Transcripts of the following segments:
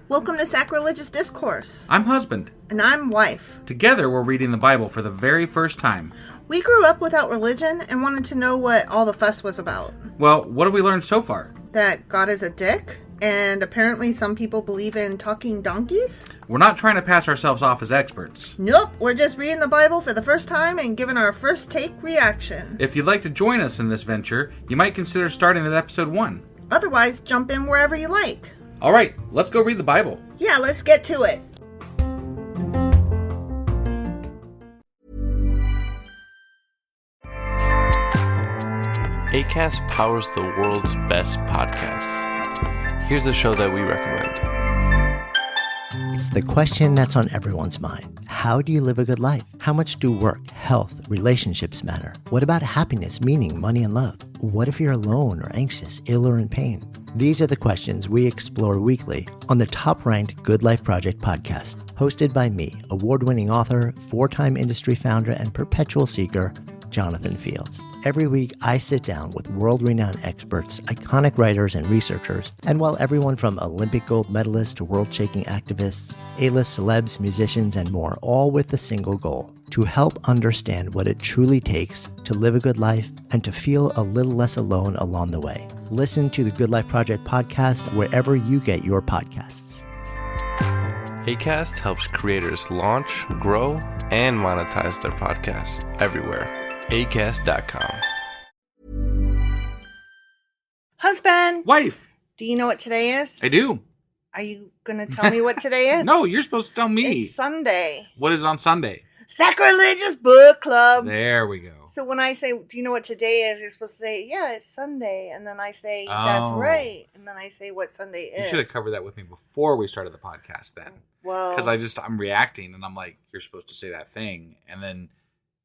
Welcome to Sacrilegious Discourse. I'm husband. And I'm wife. Together, we're reading the Bible for the very first time. We grew up without religion and wanted to know what all the fuss was about. Well, what have we learned so far? That God is a dick, and apparently some people believe in talking donkeys? We're not trying to pass ourselves off as experts. Nope, we're just reading the Bible for the first time and giving our first take reaction. If you'd like to join us in this venture, you might consider starting at episode 1. Otherwise, jump in wherever you like. All right, let's go read the Bible. Yeah, let's get to it. Acast powers the world's best podcasts. Here's a show that we recommend. It's the question that's on everyone's mind. How do you live a good life? How much do work, health, relationships matter? What about happiness, meaning, money, and love? What if you're alone or anxious, ill or in pain? These are the questions we explore weekly on the top-ranked Good Life Project podcast, hosted by me, award-winning author, 4-time industry founder, and perpetual seeker, Jonathan Fields. Every week, I sit down with world-renowned experts, iconic writers, and researchers, and while everyone from Olympic gold medalists to world-shaking activists, A-list celebs, musicians, and more, all with the single goal: to help understand what it truly takes to live a good life and to feel a little less alone along the way. Listen to the Good Life Project podcast wherever you get your podcasts. Acast helps creators launch, grow, and monetize their podcasts everywhere. Acast.com. Husband! Wife! Do you know what today is? I do. Are you going to tell me what today is? No, you're supposed to tell me. It's Sunday. What is on Sunday? Sacrilegious Book Club. There we go. So when I say, do you know what today is? You're supposed to say, yeah, it's Sunday. And then I say, that's right. And then I say what Sunday is. You should have covered that with me before we started the podcast then. Well. Because I'm reacting and I'm like, you're supposed to say that thing. And then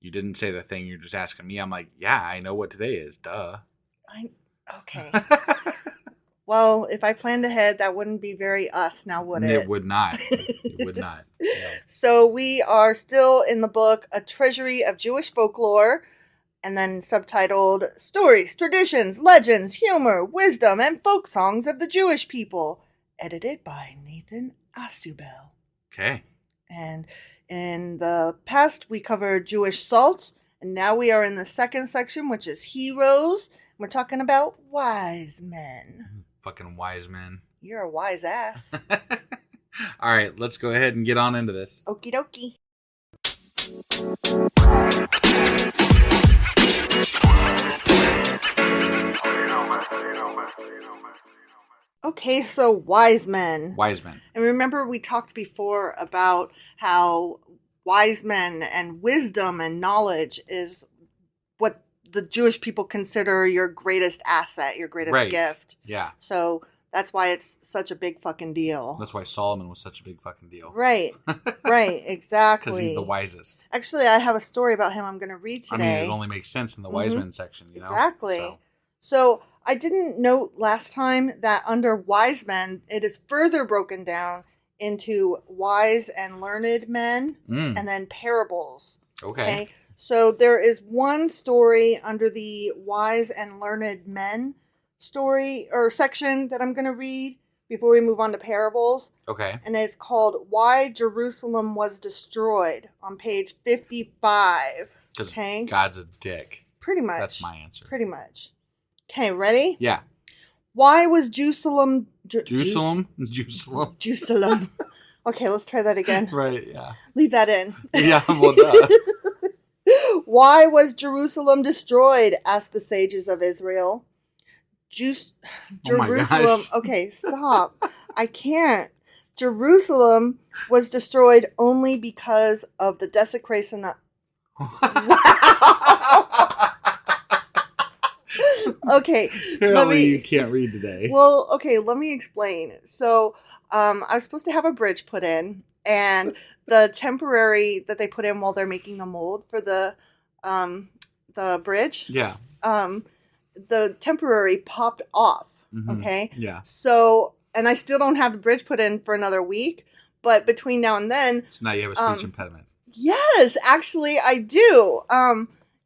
you didn't say the thing. You're just asking me. I'm like, yeah, I know what today is. Duh. Okay. Well, if I planned ahead, that wouldn't be very us now, would it? It would not. It would not. No. So we are still in the book, A Treasury of Jewish Folklore, and then subtitled Stories, Traditions, Legends, Humor, Wisdom, and Folk Songs of the Jewish People, edited by Nathan Asubel. Okay. And in the past, we covered Jewish salts, and now we are in the second section, which is heroes. We're talking about wise men. Fucking wise men. You're a wise ass. All right, let's go ahead and get on into this. Okie dokie. Okay, so wise men. Wise men. And remember we talked before about how wise men and wisdom and knowledge is what the Jewish people consider your greatest asset, your greatest gift. Yeah. So that's why it's such a big fucking deal. That's why Solomon was such a big fucking deal. Right. Right. Exactly. Because he's the wisest. Actually, I have a story about him I'm going to read today. I mean, it only makes sense in the wise men section, you know? Exactly. So I didn't note last time that under wise men, it is further broken down into wise and learned men and then parables. Okay. So there is one story under the wise and learned men story or section that I'm going to read before we move on to parables. Okay. And it's called Why Jerusalem Was Destroyed on page 55. Because God's a dick. Pretty much. That's my answer. Pretty much. Okay, ready? Yeah. Why was Jerusalem... Jerusalem? Okay, let's try that again. Right, yeah. Leave that in. Yeah, well, duh. Why was Jerusalem destroyed? Asked the sages of Israel. Jerusalem. Okay, stop. I can't. Jerusalem was destroyed only because of the desecration of... Okay. Apparently you can't read today. Well, okay, let me explain. So, I was supposed to have a bridge put in, and the temporary that they put in while they're making the mold for the bridge. Yeah. The temporary popped off. Mm-hmm. Okay. Yeah. So, and I still don't have the bridge put in for another week, but between now and then. So now you have a speech impediment. Yes, actually I do.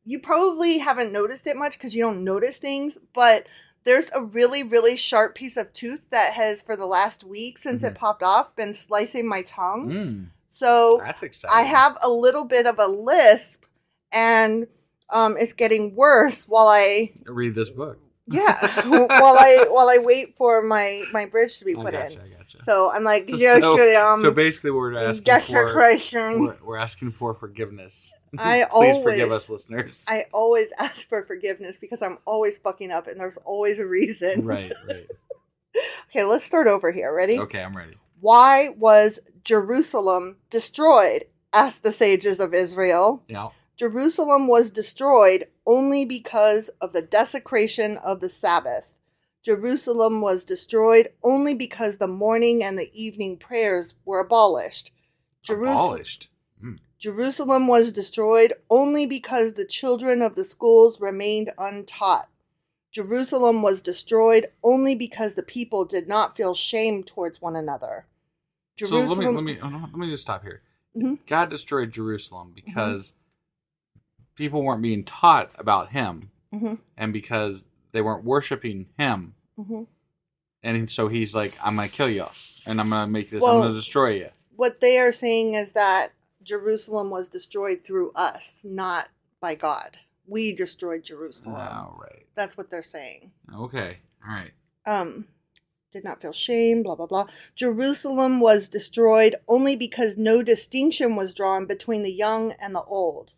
You probably haven't noticed it much because you don't notice things, but there's a really, really sharp piece of tooth that has, for the last week since it popped off, been slicing my tongue. So that's exciting. I have a little bit of a lisp, and it's getting worse while I read this book. Yeah, while I wait for my bridge to be put in. I gotcha. So I'm like, so basically, we're asking we're asking for forgiveness. Please forgive us, listeners. I always ask for forgiveness because I'm always fucking up, and there's always a reason. Right. Okay, let's start over here. Ready? Okay, I'm ready. Why was Jerusalem destroyed? Asked the sages of Israel. Yeah. Jerusalem was destroyed only because of the desecration of the Sabbath. Jerusalem was destroyed only because the morning and the evening prayers were abolished. Abolished? Jerusalem was destroyed only because the children of the schools remained untaught. Jerusalem was destroyed only because the people did not feel shame towards one another. So let me just stop here. Mm-hmm. God destroyed Jerusalem because people weren't being taught about him, and because they weren't worshiping him. And so he's like, I'm going to kill you, and I'm going to make this, I'm going to destroy you. What they are saying is that Jerusalem was destroyed through us, not by God. We destroyed Jerusalem. Oh, right. That's what they're saying. Okay. All right. Did not feel shame, blah, blah, blah. Jerusalem was destroyed only because no distinction was drawn between the young and the old.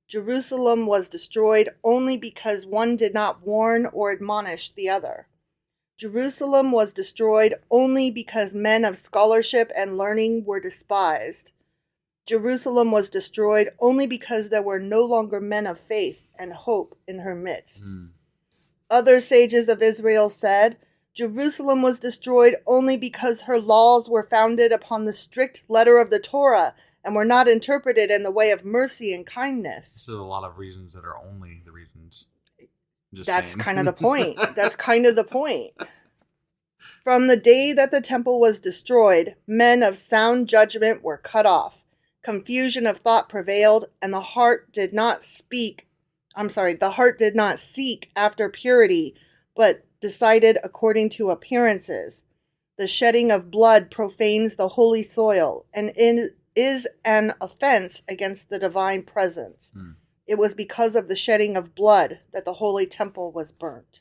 Jerusalem was destroyed only because one did not warn or admonish the other. Jerusalem was destroyed only because men of scholarship and learning were despised. Jerusalem was destroyed only because there were no longer men of faith and hope in her midst. Other sages of Israel said, Jerusalem was destroyed only because her laws were founded upon the strict letter of the Torah and were not interpreted in the way of mercy and kindness. This is a lot of reasons that are only the reasons. That's kind of the point. That's kind of the point. From the day that the temple was destroyed, men of sound judgment were cut off. Confusion of thought prevailed, and the heart did not seek after purity, but decided according to appearances. The shedding of blood profanes the holy soil, and is an offense against the divine presence. It was because of the shedding of blood that the holy temple was burnt.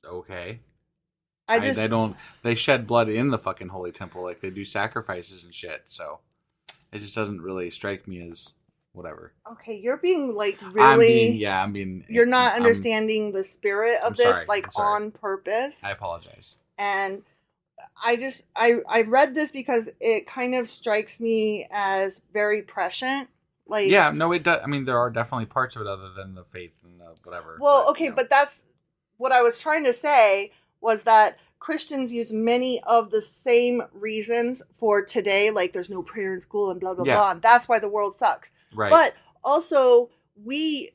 Okay. They shed blood in the fucking holy temple, like they do sacrifices and shit, so it just doesn't really strike me as whatever. Okay, you're being like really... I'm being... You're not understanding the spirit of this, on purpose. I apologize. And I read this because it kind of strikes me as very prescient. Like, yeah, no, it does. I mean, there are definitely parts of it other than the faith and the whatever. Well, but that's what I was trying to say, was that Christians use many of the same reasons for today, like there's no prayer in school and blah, blah, blah. And that's why the world sucks. Right. But also, we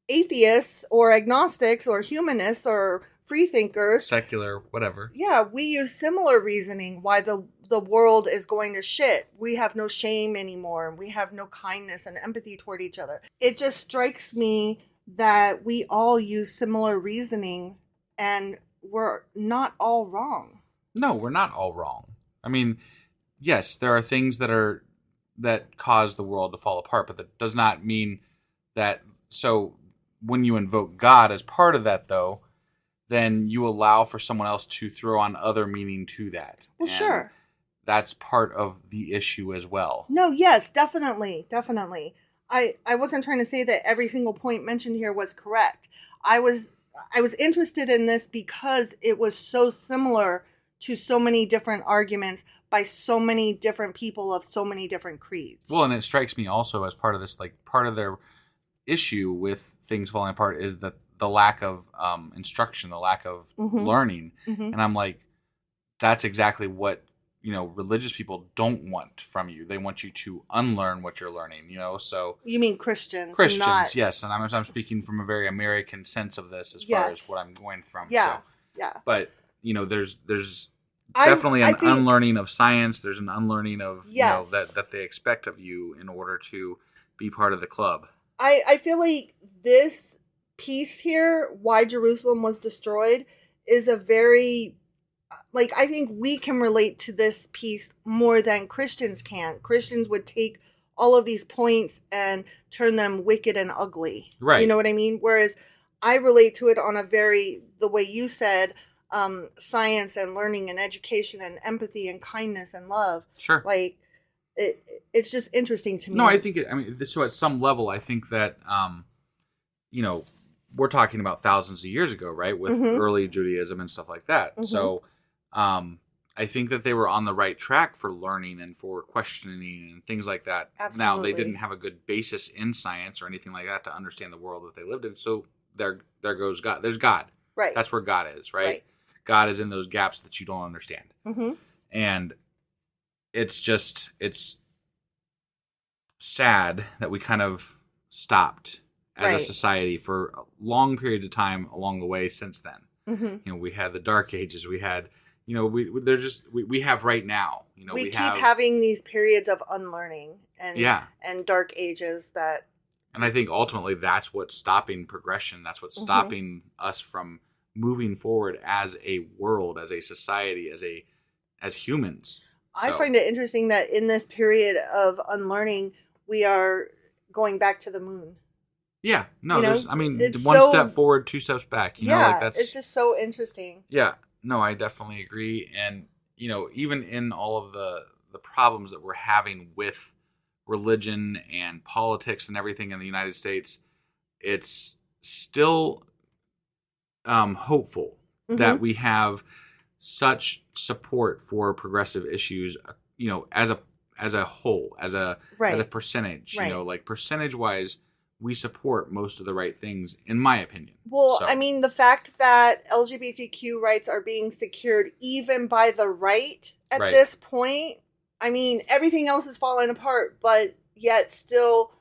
atheists or agnostics or humanists or free thinkers, secular, whatever. Yeah, we use similar reasoning why the world is going to shit. We have no shame anymore. We have no kindness and empathy toward each other. It just strikes me that we all use similar reasoning, and we're not all wrong. No, we're not all wrong. I mean, yes, there are things that cause the world to fall apart, but that does not mean that. So when you invoke God as part of that, though, then you allow for someone else to throw on other meaning to that. Well, sure. That's part of the issue as well. No, yes, definitely. I wasn't trying to say that every single point mentioned here was correct. I was interested in this because it was so similar to so many different arguments by so many different people of so many different creeds. Well, and it strikes me also as part of this, like part of their issue with things falling apart is that the lack of instruction, the lack of learning. And I'm like, that's exactly what, religious people don't want from you. They want you to unlearn what you're learning, so. You mean Christians, yes. And I'm speaking from a very American sense of this as far as what I'm going from. Yeah, so. yeah. But, there's definitely an unlearning of science. There's an unlearning of, that they expect of you in order to be part of the club. I feel like this piece here, why Jerusalem was destroyed, is a very, like, I think we can relate to this piece more than Christians can. Christians would take all of these points and turn them wicked and ugly. Right. You know what I mean? Whereas I relate to it on a very, the way you said, science and learning and education and empathy and kindness and love. Sure. Like, it's just interesting to me. No, I think so at some level, I think that, we're talking about thousands of years ago, right? With early Judaism and stuff like that. So, I think that they were on the right track for learning and for questioning and things like that. Absolutely. Now, they didn't have a good basis in science or anything like that to understand the world that they lived in. So there goes God. There's God. Right. That's where God is, right? God is in those gaps that you don't understand. And it's sad that we kind of stopped as a society for long periods of time along the way since then. We had the Dark Ages. We had, we have right now. We keep having these periods of unlearning and dark ages that. And I think ultimately that's what's stopping progression. That's what's stopping us from moving forward as a world, as a society, as humans. I find it interesting that in this period of unlearning, we are going back to the moon. Yeah, no, it's one step forward, two steps back. It's just so interesting. Yeah, no, I definitely agree. And, even in all of the problems that we're having with religion and politics and everything in the United States, it's still hopeful that we have such support for progressive issues, as a whole, as a percentage, like percentage wise, we support most of the right things, in my opinion. Well, so. The fact that LGBTQ rights are being secured even by the right at this point, everything else is falling apart, but yet still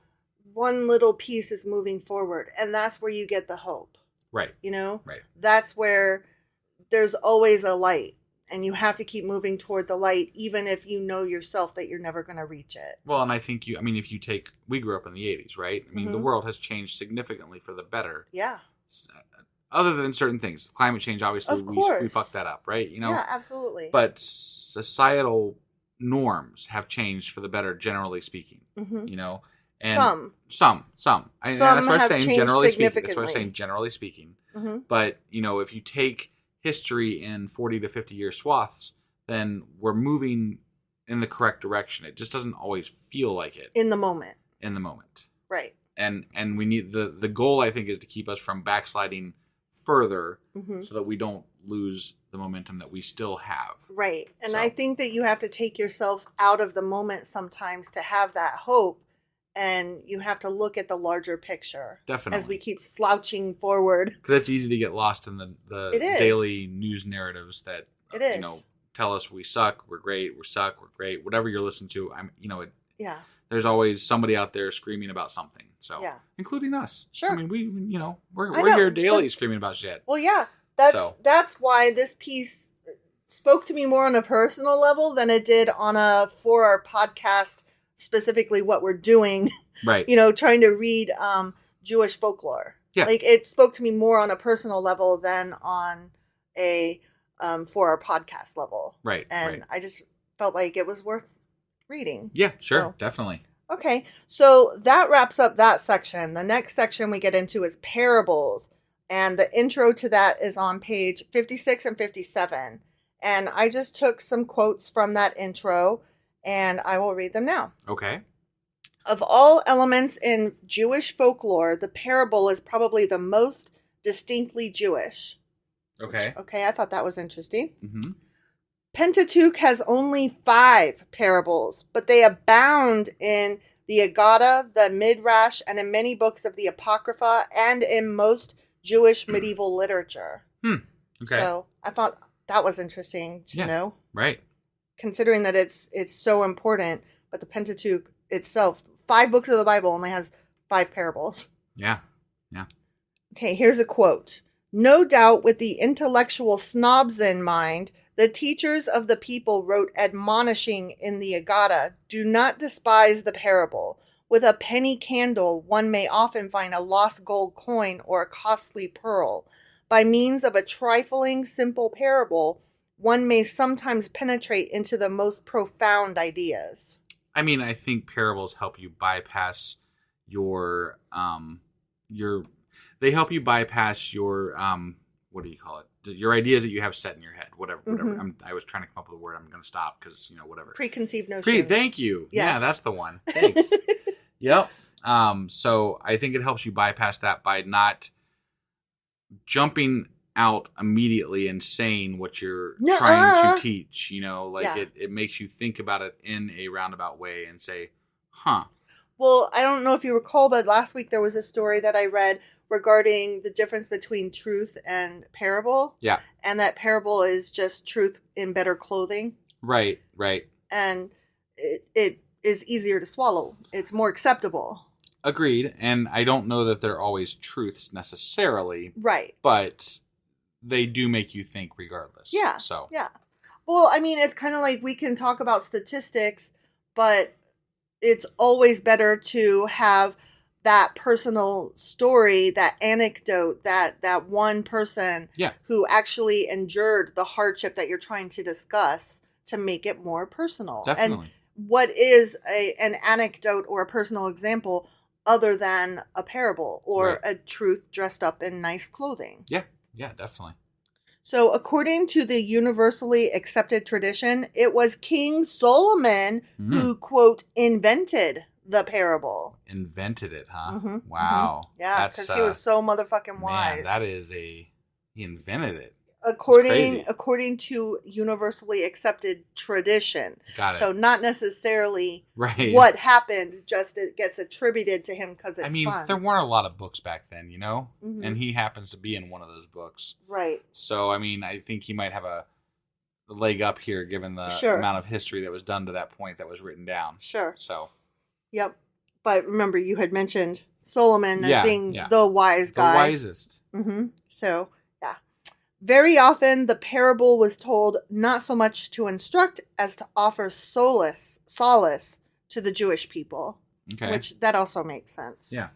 one little piece is moving forward. And that's where you get the hope. Right. Right. That's where there's always a light. And you have to keep moving toward the light, even if you know yourself that you're never going to reach it. Well, and I think if you take, we grew up in the 80s, right? The world has changed significantly for the better. Yeah. Other than certain things. Climate change, obviously, we fucked that up, right? Yeah, absolutely. But societal norms have changed for the better, generally speaking. And some. That's what I'm saying, generally speaking. That's what I'm saying, generally speaking. But, if you take history in 40 to 50 year swaths, then we're moving in the correct direction. It just doesn't always feel like it in the moment. Right. And we need the goal, I think, is to keep us from backsliding further so that we don't lose the momentum that we still have. Right. And I think that you have to take yourself out of the moment sometimes to have that hope. And you have to look at the larger picture. Definitely. As we keep slouching forward. Because it's easy to get lost in the daily news narratives that tell us we suck, we're great, we're great. Whatever you're listening to, there's always somebody out there screaming about something. So, including us. Sure. We're here daily screaming about shit. Well, yeah. That's why this piece spoke to me more on a personal level than it did for our podcast. Specifically what we're doing, right? Trying to read Jewish folklore. Yeah. Like it spoke to me more on a personal level than on a for our podcast level. Right. And I just felt like it was worth reading. Yeah, sure. Definitely. Okay. So that wraps up that section. The next section we get into is parables. And the intro to that is on page 56 and 57. And I just took some quotes from that intro. And I will read them now. Okay. Of all elements in Jewish folklore, the parable is probably the most distinctly Jewish. Okay. Okay, I thought that was interesting. Pentateuch has only 5 parables, but they abound in the Agada, the Midrash, and in many books of the Apocrypha, and in most Jewish medieval literature. Okay. So I thought that was interesting to know. Right. Considering that it's so important, but the Pentateuch itself, 5 books of the Bible only has 5 parables. Yeah. Yeah. Okay, here's a quote. No doubt with the intellectual snobs in mind, the teachers of the people wrote admonishing in the Agada, do not despise the parable. With a penny candle, one may often find a lost gold coin or a costly pearl. By means of a trifling, simple parable, one may sometimes penetrate into the most profound ideas. I mean, I think parables help you bypass they help you bypass your what do you call it? Your ideas that you have set in your head, whatever. I was trying to come up with a word. I'm going to stop because whatever. Preconceived notions. Thank you. Yes. Yeah, that's the one. Thanks. Yep. So I think it helps you bypass that by not jumping out immediately and saying what you're trying to teach. It makes you think about it in a roundabout way and say, huh. Well, I don't know if you recall, but last week there was a story that I read regarding the difference between truth and parable. Yeah. And that parable is just truth in better clothing. Right. And it is easier to swallow. It's more acceptable. Agreed. And I don't know that they're always truths necessarily. Right. But they do make you think regardless. Yeah. So. Yeah. Well, I mean, it's kind of like we can talk about statistics, but it's always better to have that personal story, that anecdote, that one person who actually endured the hardship that you're trying to discuss to make it more personal. Definitely. And what is an anecdote or a personal example other than a parable or a truth dressed up in nice clothing? Yeah, definitely. So according to the universally accepted tradition, it was King Solomon who, quote, invented the parable. Invented it, huh? Mm-hmm, Wow. Mm-hmm. Yeah, because he was so motherfucking wise. Man, he invented it. According to universally accepted tradition. Got it. So not necessarily what happened, just it gets attributed to him because it's fun. There weren't a lot of books back then, Mm-hmm. and he happens to be in one of those books. Right. So, I think he might have a leg up here given the amount of history that was done to that point that was written down. Sure. So. Yep. But remember, you had mentioned Solomon as being the wise guy. The wisest. Mm-hmm. So, yeah. Very often, the parable was told not so much to instruct as to offer solace to the Jewish people. Okay. Which, that also makes sense. Yeah.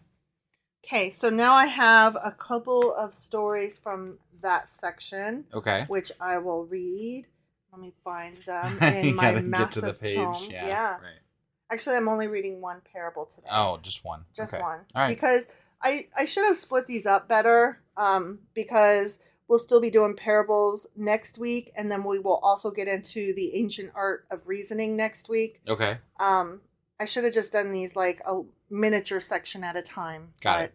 Okay, so now I have a couple of stories from that section. Okay. Which I will read. Let me find them in my massive get to the page. tome. Yeah. Right. Actually, I'm only reading one parable today. Oh, just one. Just okay. one. All right. Because I should have split these up better because we'll still be doing parables next week, and then we will also get into the ancient art of reasoning next week. Okay. I should have just done these like a miniature section at a time. Got it.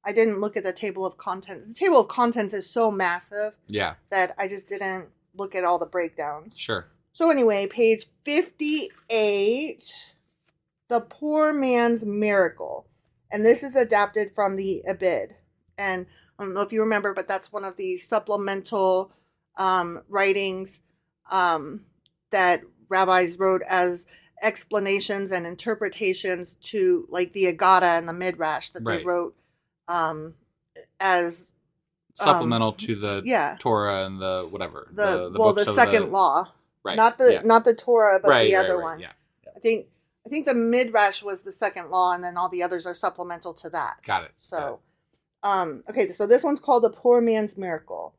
I didn't look at the table of contents. The table of contents is so massive that I just didn't look at all the breakdowns. Sure. So anyway, page 58, The Poor Man's Miracle. And this is adapted from the Abid. And I don't know if you remember, but that's one of the supplemental writings that rabbis wrote as explanations and interpretations to like the Agada and the Midrash that they wrote as supplemental to the Torah and the whatever the books of second law, right? Not the Torah, but the other one. Yeah. I think the Midrash was the second law, and then all the others are supplemental to that. Got it. So, okay, so this one's called The Poor Man's Miracle.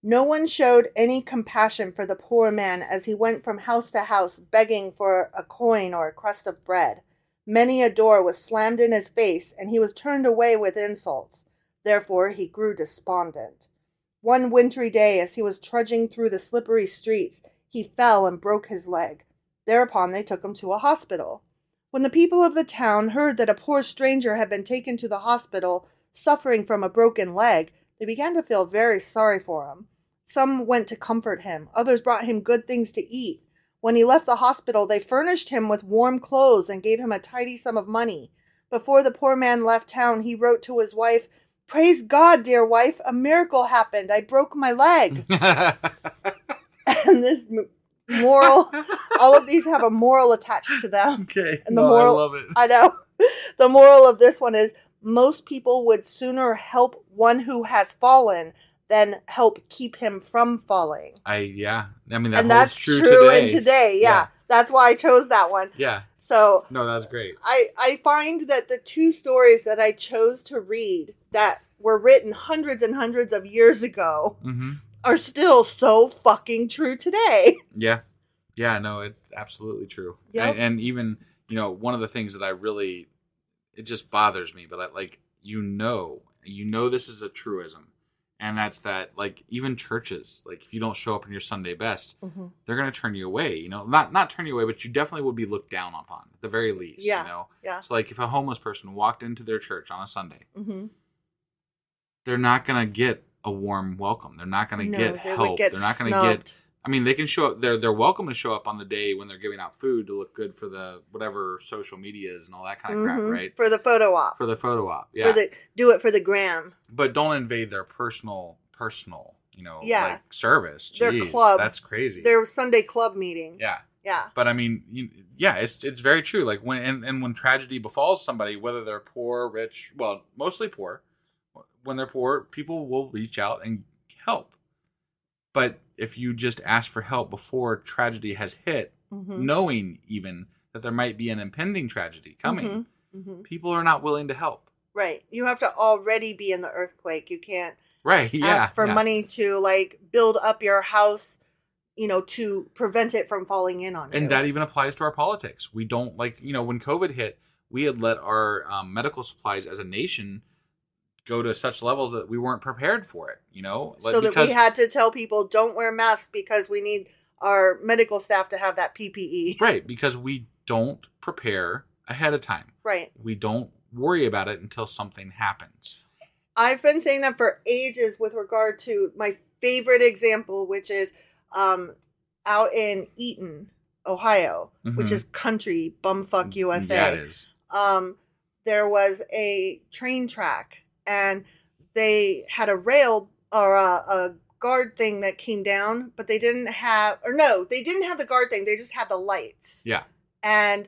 No one showed any compassion for the poor man as he went from house to house begging for a coin or a crust of bread. Many a door was slammed in his face, and he was turned away with insults. Therefore, he grew despondent. One wintry day, as he was trudging through the slippery streets, he fell and broke his leg. Thereupon they took him to a hospital. When the people of the town heard that a poor stranger had been taken to the hospital, suffering from a broken leg, they began to feel very sorry for him. Some went to comfort him. Others brought him good things to eat. When he left the hospital, they furnished him with warm clothes and gave him a tidy sum of money. Before the poor man left town, he wrote to his wife, "Praise God, dear wife, a miracle happened. I broke my leg." And this moral, all of these have a moral attached to them. Okay. And the moral, I love it. I know. The moral of this one is most people would sooner help one who has fallen than help keep him from falling. That's true in today. Yeah. That's why I chose that one. Yeah. So no, that's great. I find that the two stories that I chose to read that were written hundreds and hundreds of years ago Mm-hmm. are still so fucking true today. Yeah. Yeah, no, it's absolutely true. Yep. And even, one of the things that it just bothers me, but this is a truism. And that's that, like, even churches, like, if you don't show up in your Sunday best, they're going to turn you away, not turn you away, but you definitely would be looked down upon at the very least, Yeah. So, like, if a homeless person walked into their church on a Sunday, they're not going to get a warm welcome. They're not going to get help. They're not going to get, they can show up, they're welcome to show up on the day when they're giving out food to look good for the, whatever social media is and all that kind of crap, right? For the photo op. Yeah. Do it for the gram. But don't invade their personal, like service. Their Jeez, club. That's crazy. Their Sunday club meeting. Yeah. Yeah. But it's very true. Like when tragedy befalls somebody, whether they're poor, rich, well, mostly poor, when they're poor, people will reach out and help. But if you just ask for help before tragedy has hit, knowing even that there might be an impending tragedy coming, people are not willing to help. Right. You have to already be in the earthquake. You can't ask for money to, like, build up your house, to prevent it from falling in on you. And that even applies to our politics. We don't, like, when COVID hit, we had let our medical supplies as a nation go to such levels that we weren't prepared for it, So that we had to tell people, don't wear masks because we need our medical staff to have that PPE. Right, because we don't prepare ahead of time. Right. We don't worry about it until something happens. I've been saying that for ages with regard to my favorite example, which is out in Eaton, Ohio, which is country, bumfuck USA. Yeah, it is. There was a train track. And they had a rail or a guard thing that came down, but they didn't have the guard thing. They just had the lights. Yeah. And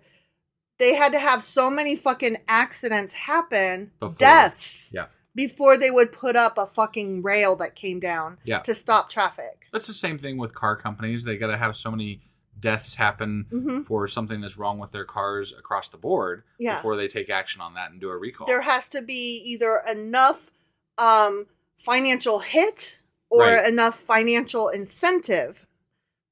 they had to have so many fucking accidents happen, deaths, before they would put up a fucking rail that came down to stop traffic. That's the same thing with car companies. They got to have so many deaths happen for something that's wrong with their cars across the board before they take action on that and do a recall. There has to be either enough financial hit or enough financial incentive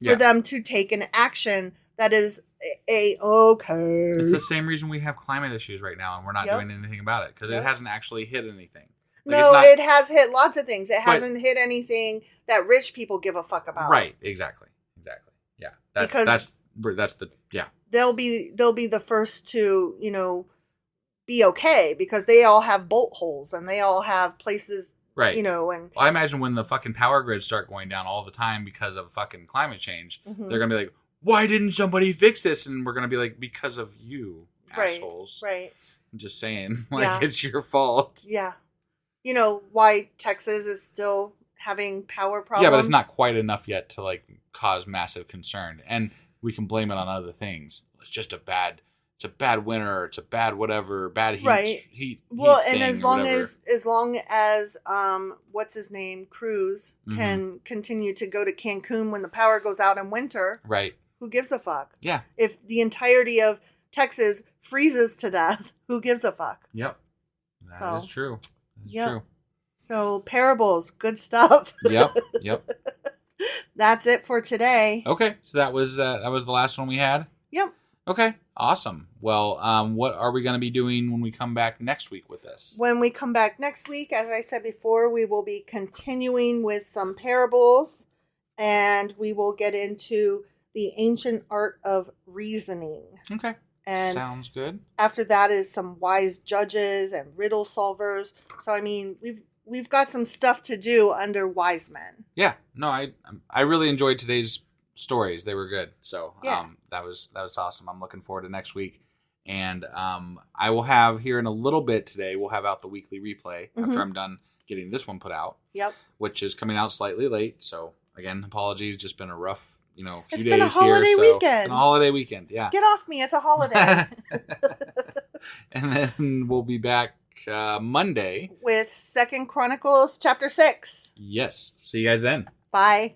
for them to take an action that is okay. It's the same reason we have climate issues right now and we're not doing anything about it because it hasn't actually hit anything. Like, it has hit lots of things. It hasn't hit anything that rich people give a fuck about. Right, exactly. Yeah, that's the They'll be the first to be okay because they all have bolt holes and they all have places and well, I imagine when the fucking power grids start going down all the time because of fucking climate change, they're gonna be like, why didn't somebody fix this? And we're gonna be like, because of you assholes. Right. I'm just saying, it's your fault. Yeah. Why Texas is still having power problems. Yeah, but it's not quite enough yet to, like, cause massive concern. And we can blame it on other things. It's just a bad winter, it's a bad whatever, bad heat. Well, and as long as what's his name, Cruz, can continue to go to Cancun when the power goes out in winter. Right. Who gives a fuck? Yeah. If the entirety of Texas freezes to death, who gives a fuck? Yep. That is true. True. So parables, good stuff. Yep. That's it for today. Okay, so that was the last one we had. Yep. Okay, awesome. Well, what are we going to be doing when we come back next week with this? When we come back next week, as I said before, we will be continuing with some parables, and we will get into the ancient art of reasoning. Okay. And sounds good. After that is some wise judges and riddle solvers. So I mean, we've got some stuff to do under wise men. Yeah. No, I really enjoyed today's stories. They were good. So that was awesome. I'm looking forward to next week. And I will have here in a little bit today, we'll have out the weekly replay after I'm done getting this one put out. Yep. Which is coming out slightly late. So again, apologies. Just been a rough few days here. It's been a holiday weekend. It's been a holiday weekend, yeah. Get off me. It's a holiday. And then we'll be back Monday. With 2 Chronicles chapter 6. Yes. See you guys then. Bye.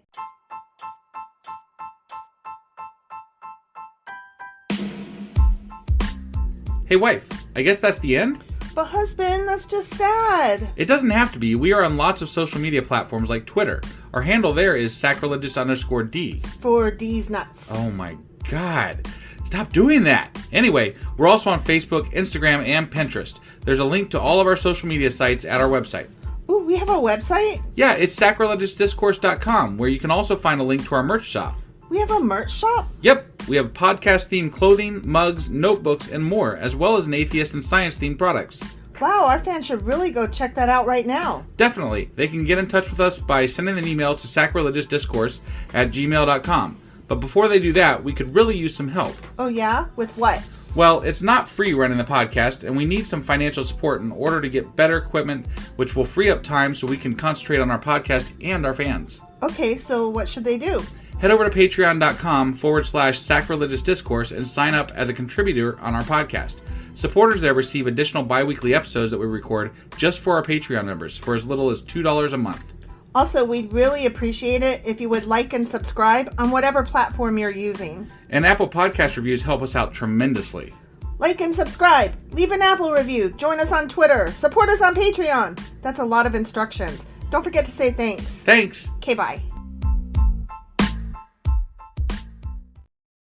Hey, wife. I guess that's the end? But husband, that's just sad. It doesn't have to be. We are on lots of social media platforms like Twitter. Our handle there is sacrilegious_D. For D's nuts. Oh my God. Stop doing that. Anyway, we're also on Facebook, Instagram, and Pinterest. There's a link to all of our social media sites at our website. Ooh, we have a website? Yeah, it's sacrilegiousdiscourse.com, where you can also find a link to our merch shop. We have a merch shop? Yep, we have podcast-themed clothing, mugs, notebooks, and more, as well as an atheist and science-themed products. Wow, our fans should really go check that out right now. Definitely. They can get in touch with us by sending an email to sacrilegiousdiscourse@gmail.com. But before they do that, we could really use some help. Oh yeah? With what? Well, it's not free running the podcast, and we need some financial support in order to get better equipment, which will free up time so we can concentrate on our podcast and our fans. Okay, so what should they do? Head over to patreon.com/sacrilegiousdiscourse and sign up as a contributor on our podcast. Supporters there receive additional bi-weekly episodes that we record just for our Patreon members for as little as $2 a month. Also, we'd really appreciate it if you would like and subscribe on whatever platform you're using. And Apple Podcast reviews help us out tremendously. Like and subscribe. Leave an Apple review. Join us on Twitter. Support us on Patreon. That's a lot of instructions. Don't forget to say thanks. Thanks. Okay, bye.